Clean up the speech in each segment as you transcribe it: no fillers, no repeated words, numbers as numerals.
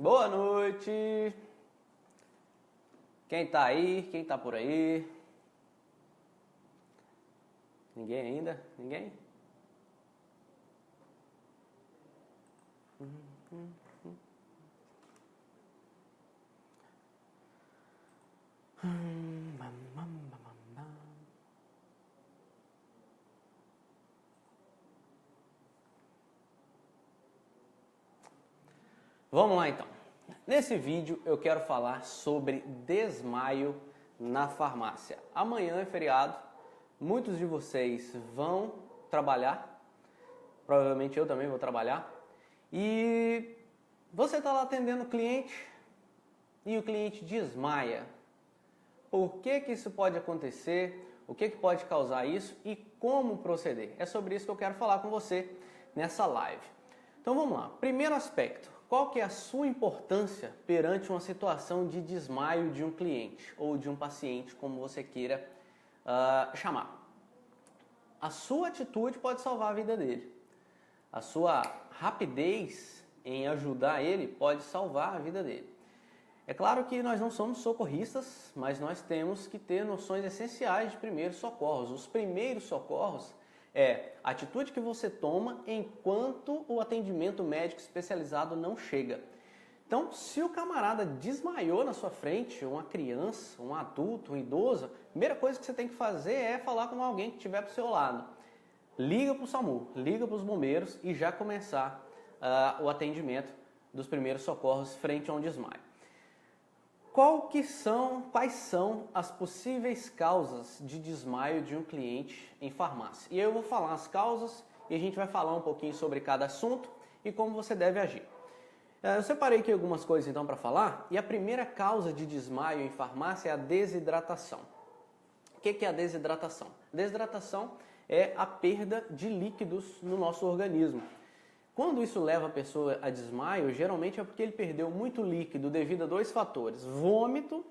Boa noite! Quem tá aí? Quem tá por aí? Ninguém ainda? Ninguém? Vamos lá então. Nesse vídeo eu quero falar sobre desmaio na farmácia. Amanhã é feriado, muitos de vocês vão trabalhar, provavelmente eu também vou trabalhar, e você está lá atendendo o cliente e o cliente desmaia. Por que isso pode acontecer? O que pode causar isso e como proceder? É sobre isso que eu quero falar com você nessa live. Então vamos lá. Primeiro aspecto. Qual que é a sua importância perante uma situação de desmaio de um cliente ou de um paciente, como você queira chamar? A sua atitude pode salvar a vida dele. A sua rapidez em ajudar ele pode salvar a vida dele. É claro que nós não somos socorristas, mas nós temos que ter noções essenciais de primeiros socorros. Os primeiros socorros é a atitude que você toma enquanto o atendimento médico especializado não chega. Então, se o camarada desmaiou na sua frente, uma criança, um adulto, um idoso, a primeira coisa que você tem que fazer é falar com alguém que estiver pro seu lado. Liga para o SAMU, liga para os bombeiros e já começar o atendimento dos primeiros socorros frente a um desmaio. Quais são as possíveis causas de desmaio de um cliente em farmácia? E eu vou falar as causas e a gente vai falar um pouquinho sobre cada assunto e como você deve agir. Eu separei aqui algumas coisas então para falar e a primeira causa de desmaio em farmácia é a desidratação. O que é a desidratação? Desidratação é a perda de líquidos no nosso organismo. Quando isso leva a pessoa a desmaio, geralmente é porque ele perdeu muito líquido devido a dois fatores. Vômito,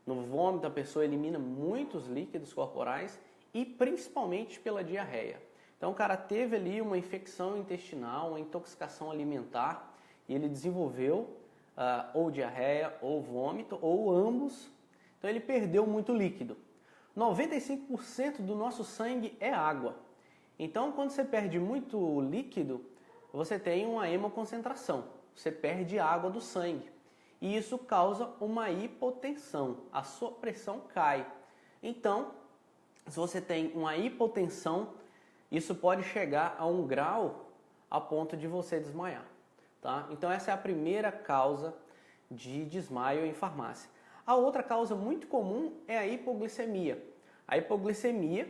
no vômito a pessoa elimina muitos líquidos corporais e principalmente pela diarreia. Então o cara teve ali uma infecção intestinal, uma intoxicação alimentar e ele desenvolveu ou diarreia ou vômito ou ambos. Então ele perdeu muito líquido. 95% do nosso sangue é água. Então quando você perde muito líquido, você tem uma hemoconcentração, você perde água do sangue e isso causa uma hipotensão, a sua pressão cai. Então, se você tem uma hipotensão, isso pode chegar a um grau a ponto de você desmaiar. Tá? Então essa é a primeira causa de desmaio em farmácia. A outra causa muito comum é a hipoglicemia. A hipoglicemia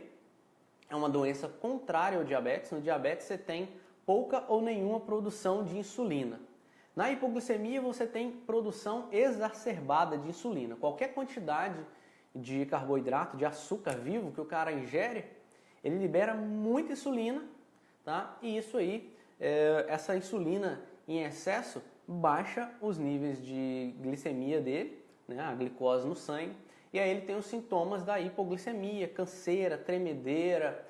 é uma doença contrária ao diabetes. No diabetes você tem pouca ou nenhuma produção de insulina. Na hipoglicemia você tem produção exacerbada de insulina. Qualquer quantidade de carboidrato, de açúcar vivo que o cara ingere, ele libera muita insulina, tá? E isso aí, essa insulina em excesso baixa os níveis de glicemia dele, né? A glicose no sangue, e aí ele tem os sintomas da hipoglicemia, canseira, tremedeira,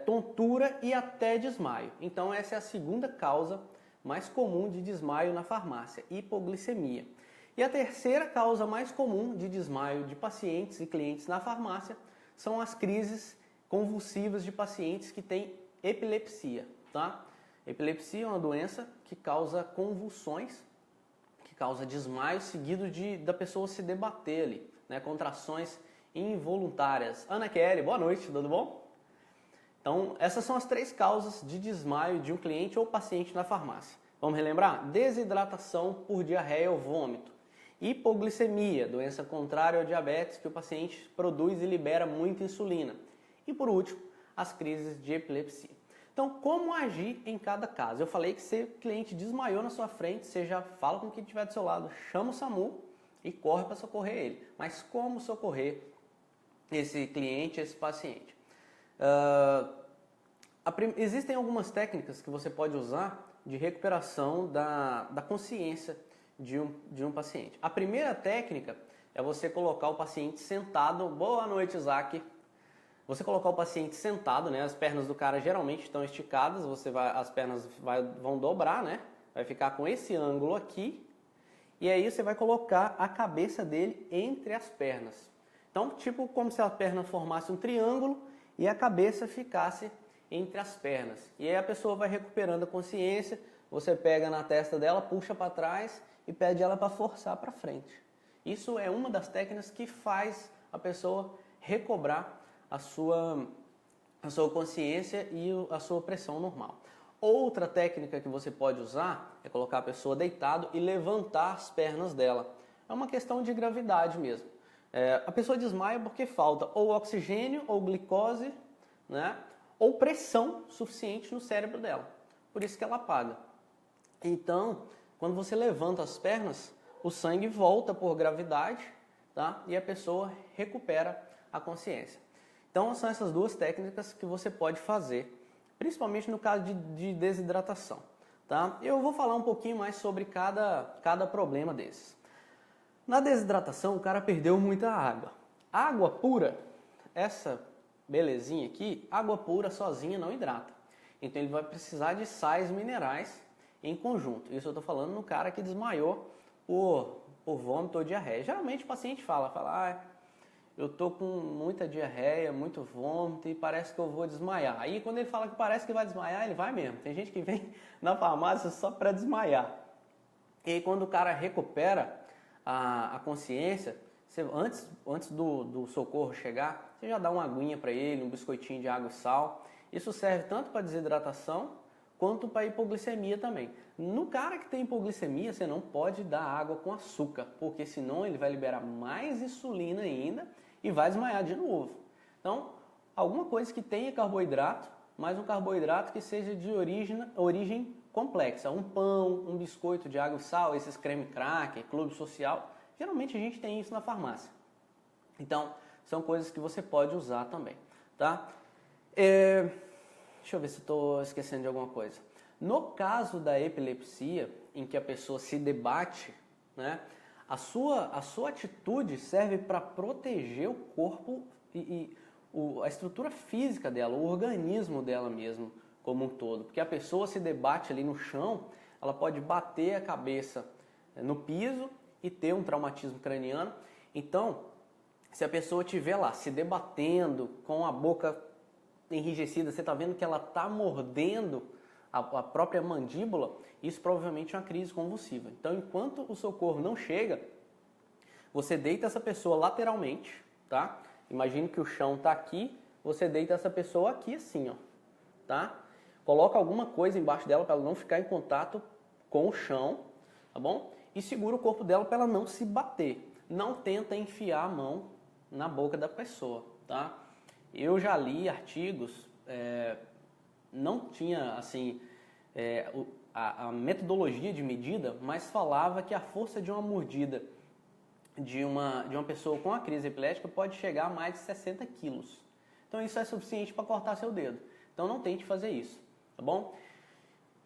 tontura e até desmaio. Então essa é a segunda causa mais comum de desmaio na farmácia, hipoglicemia. E a terceira causa mais comum de desmaio de pacientes e clientes na farmácia são as crises convulsivas de pacientes que têm epilepsia. Tá? Epilepsia é uma doença que causa convulsões, que causa desmaio seguido da pessoa se debater ali, né? Contrações involuntárias. Ana Kelly, boa noite, tudo bom? Então, essas são as três causas de desmaio de um cliente ou paciente na farmácia. Vamos relembrar? Desidratação por diarreia ou vômito. Hipoglicemia, doença contrária ao diabetes, que o paciente produz e libera muita insulina. E por último, as crises de epilepsia. Então, como agir em cada caso? Eu falei que se o cliente desmaiou na sua frente, você já fala com quem estiver do seu lado, chama o SAMU e corre para socorrer ele. Mas como socorrer esse cliente, esse paciente? Existem algumas técnicas que você pode usar de recuperação da consciência de um paciente. A primeira técnica é você colocar o paciente sentado. Boa noite, Isaac. Você colocar o paciente sentado, né? As pernas do cara geralmente estão esticadas, as pernas vão dobrar, né? Vai ficar com esse ângulo aqui E aí você vai colocar a cabeça dele entre as pernas. Então, tipo como se a perna formasse um triângulo e a cabeça ficasse entre as pernas. E aí a pessoa vai recuperando a consciência, você pega na testa dela, puxa para trás e pede ela para forçar para frente. Isso é uma das técnicas que faz a pessoa recobrar a sua consciência e a sua pressão normal. Outra técnica que você pode usar é colocar a pessoa deitado e levantar as pernas dela. É uma questão de gravidade mesmo. A pessoa desmaia porque falta ou oxigênio ou glicose, né? Ou pressão suficiente no cérebro dela. Por isso que ela apaga. Então, quando você levanta as pernas, o sangue volta por gravidade, tá? E a pessoa recupera a consciência. Então, são essas duas técnicas que você pode fazer, principalmente no caso de desidratação. Tá? Eu vou falar um pouquinho mais sobre cada problema desses. Na desidratação, o cara perdeu muita água. Água pura, essa belezinha aqui, água pura sozinha não hidrata. Então ele vai precisar de sais minerais em conjunto. Isso eu estou falando no cara que desmaiou por vômito ou diarreia. Geralmente o paciente fala, eu tô com muita diarreia, muito vômito e parece que eu vou desmaiar. Aí quando ele fala que parece que vai desmaiar, ele vai mesmo. Tem gente que vem na farmácia só para desmaiar. E aí quando o cara recupera a consciência, você, antes do socorro chegar, você já dá uma aguinha para ele, um biscoitinho de água e sal. Isso serve tanto para desidratação quanto para hipoglicemia também. No cara que tem hipoglicemia, você não pode dar água com açúcar, porque senão ele vai liberar mais insulina ainda e vai desmaiar de novo. Então, alguma coisa que tenha carboidrato, mas um carboidrato que seja de origem complexa. Um pão, um biscoito de água e sal, esses creme cracker, clube social. Geralmente a gente tem isso na farmácia. Então, são coisas que você pode usar também. Tá? Deixa eu ver se estou esquecendo de alguma coisa. No caso da epilepsia, em que a pessoa se debate, né? A sua atitude serve para proteger o corpo e a estrutura física dela, o organismo dela mesmo, como um todo. Porque a pessoa se debate ali no chão, ela pode bater a cabeça no piso e ter um traumatismo craniano. Então, se a pessoa estiver lá se debatendo com a boca enrijecida, você está vendo que ela está mordendo a própria mandíbula, isso provavelmente é uma crise convulsiva. Então, enquanto o socorro não chega, você deita essa pessoa lateralmente, tá? Imagine que o chão está aqui, você deita essa pessoa aqui assim, ó, tá? Coloca alguma coisa embaixo dela para ela não ficar em contato com o chão, tá bom? E segura o corpo dela para ela não se bater. Não tenta enfiar a mão na boca da pessoa, tá? Eu já li artigos, não tinha assim a metodologia de medida, mas falava que a força de uma mordida de uma pessoa com a crise epilética pode chegar a mais de 60 quilos. Então isso é suficiente para cortar seu dedo. Então não tente fazer isso, tá bom?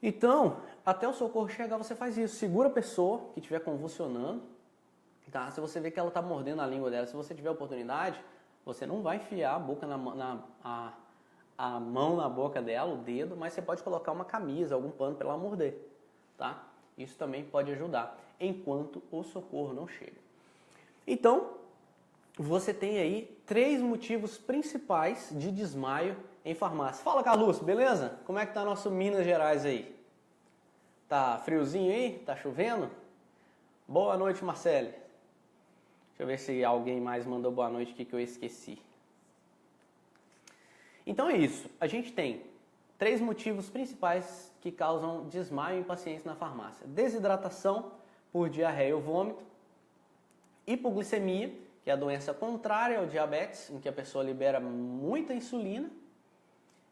Então, até o socorro chegar, você faz isso. Segura a pessoa que estiver convulsionando, tá? Se você vê que ela está mordendo a língua dela, se você tiver oportunidade, você não vai enfiar a boca a mão na boca dela, o dedo, mas você pode colocar uma camisa, algum pano para ela morder, tá? Isso também pode ajudar, enquanto o socorro não chega. Então, você tem aí 3 motivos principais de desmaio em farmácia. Fala, Carlos, beleza? Como é que tá nosso Minas Gerais aí? Tá friozinho aí? Tá chovendo? Boa noite, Marcele. Deixa eu ver se alguém mais mandou boa noite aqui que eu esqueci. Então é isso. A gente tem 3 motivos principais que causam desmaio em pacientes na farmácia. Desidratação por diarreia ou vômito. Hipoglicemia, que é a doença contrária ao diabetes, em que a pessoa libera muita insulina.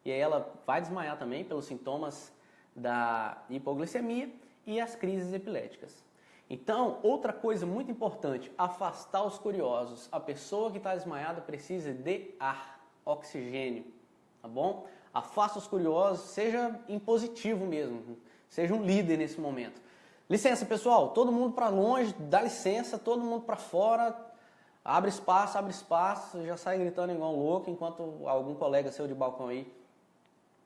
E aí ela vai desmaiar também pelos sintomas da hipoglicemia e as crises epiléticas. Então, outra coisa muito importante, afastar os curiosos. A pessoa que está desmaiada precisa de ar, oxigênio, tá bom? Afasta os curiosos, seja impositivo mesmo, seja um líder nesse momento. Licença, pessoal, todo mundo para longe, dá licença, todo mundo para fora, abre espaço, já sai gritando igual um louco, enquanto algum colega seu de balcão aí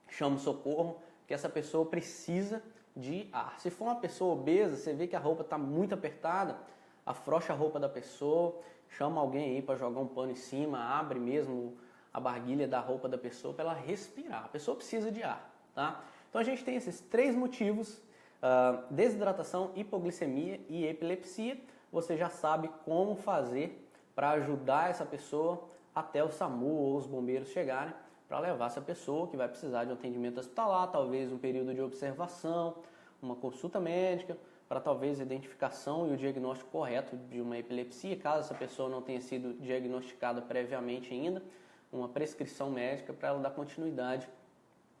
chama o socorro. que essa pessoa precisa de ar. Se for uma pessoa obesa, você vê que a roupa está muito apertada, afrouxa a roupa da pessoa, chama alguém aí para jogar um pano em cima, abre mesmo a barguilha da roupa da pessoa para ela respirar. A pessoa precisa de ar, tá? Então a gente tem esses 3 motivos, desidratação, hipoglicemia e epilepsia. Você já sabe como fazer para ajudar essa pessoa até o SAMU ou os bombeiros chegarem para levar essa pessoa que vai precisar de um atendimento hospitalar, talvez um período de observação, uma consulta médica, para talvez a identificação e o diagnóstico correto de uma epilepsia, caso essa pessoa não tenha sido diagnosticada previamente ainda, uma prescrição médica para ela dar continuidade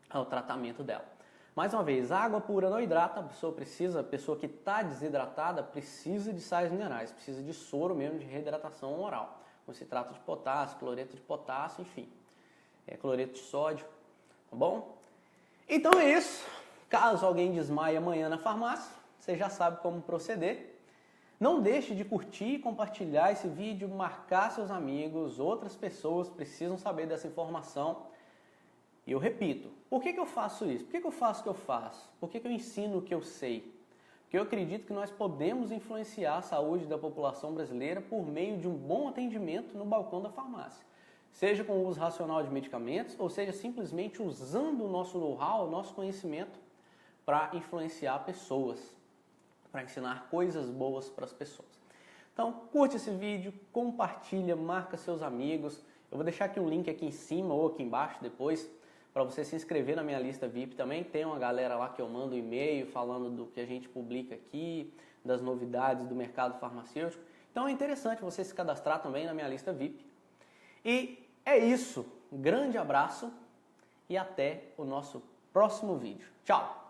ao tratamento dela. Mais uma vez, água pura não hidrata, a pessoa que está desidratada precisa de sais minerais, precisa de soro mesmo, de reidratação oral. Concentrato de potássio, cloreto de potássio, enfim, cloreto de sódio, tá bom? Então é isso. Caso alguém desmaie amanhã na farmácia, você já sabe como proceder. Não deixe de curtir e compartilhar esse vídeo, marcar seus amigos, outras pessoas precisam saber dessa informação. E eu repito, por que eu faço isso? Por que eu faço o que eu faço? Por que eu ensino o que eu sei? Porque eu acredito que nós podemos influenciar a saúde da população brasileira por meio de um bom atendimento no balcão da farmácia. Seja com o uso racional de medicamentos, ou seja, simplesmente usando o nosso know-how, o nosso conhecimento para influenciar pessoas, para ensinar coisas boas para as pessoas. Então, curte esse vídeo, compartilha, marca seus amigos. Eu vou deixar aqui um link aqui em cima ou aqui embaixo depois, para você se inscrever na minha lista VIP também. Tem uma galera lá que eu mando e-mail falando do que a gente publica aqui, das novidades do mercado farmacêutico. Então é interessante você se cadastrar também na minha lista VIP. E é isso. Um grande abraço e até o nosso próximo vídeo. Tchau!